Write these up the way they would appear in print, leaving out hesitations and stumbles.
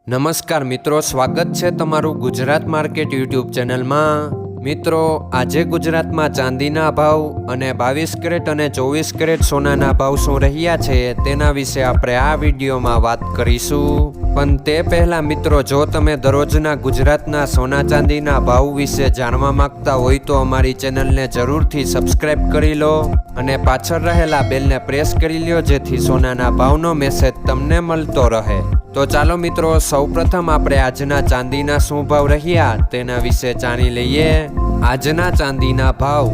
નમસ્કાર મિત્રો, સ્વાગત છે તમારું ગુજરાત માર્કેટ યુટ્યુબ ચેનલમાં। મિત્રો, આજે ગુજરાતમાં ચાંદીના ભાવ અને 22 કેરેટ અને 24 કેરેટ સોનાના ભાવ શું રહ્યા છે તેના વિશે આપણે આ વિડીયોમાં વાત કરીશું। પણ તે પહેલાં મિત્રો, જો તમે દરરોજના ગુજરાતના સોના ચાંદીના ભાવ વિશે જાણવા માંગતા હોય તો અમારી ચેનલને જરૂરથી સબસ્ક્રાઈબ કરી લો અને પાછળ રહેલા બેલને પ્રેસ કરી લો, જેથી સોનાના ભાવનો મેસેજ તમને મળતો રહે। તો ચાલો મિત્રો, સૌપ્રથમ આપણે આજના ચાંદીના શું ભાવ રહ્યા તેના વિશે જાણી લઈએ। આજના ચાંદીના ભાવ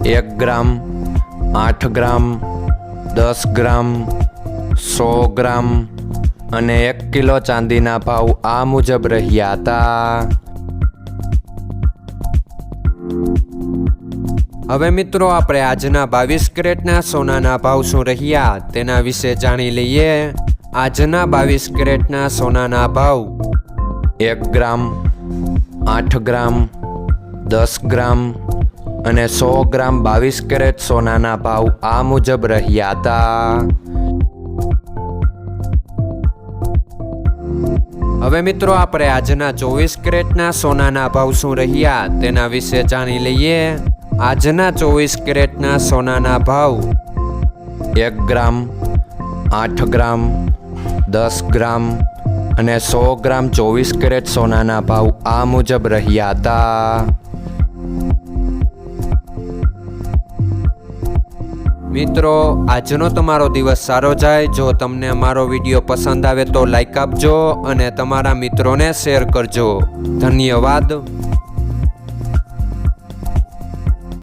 1 ગ્રામ, 8 ગ્રામ, 10 ગ્રામ, 100 ગ્રામ અને 1 કિલો ચાંદીના ભાવ આ મુજબ રહ્યા હતા। હવે મિત્રો, આપણે આજના 22 કેરેટના સોનાના ભાવ શું રહ્યા તેના વિશે જાણી લઈએ। આજના 22 કેરેટના સોનાના ભાવ 1 ગ્રામ, 8 ગ્રામ, 10 ગ્રામ અને 100 ગ્રામ 22 કેરેટ સોનાના ભાવ આ મુજબ રહ્યા હતા। હવે મિત્રો, આપણે આજના 24 કેરેટના સોનાના ભાવ શું રહ્યા તેના વિશે જાણી લઈએ। આજના 24 કેરેટના સોનાના ભાવ 1 ગ્રામ, 8 ગ્રામ, 10 ગ્રામ અને 100 ગ્રામ 24 કેરેટ સોનાના ભાવ આ મુજબ રહ્યા હતા। મિત્રો, આજનો તમારો દિવસ સારો જાય। જો તમને અમારો વિડીયો પસંદ આવે તો લાઈક આપજો અને તમારા મિત્રોને શેર કરજો। ધન્યવાદ।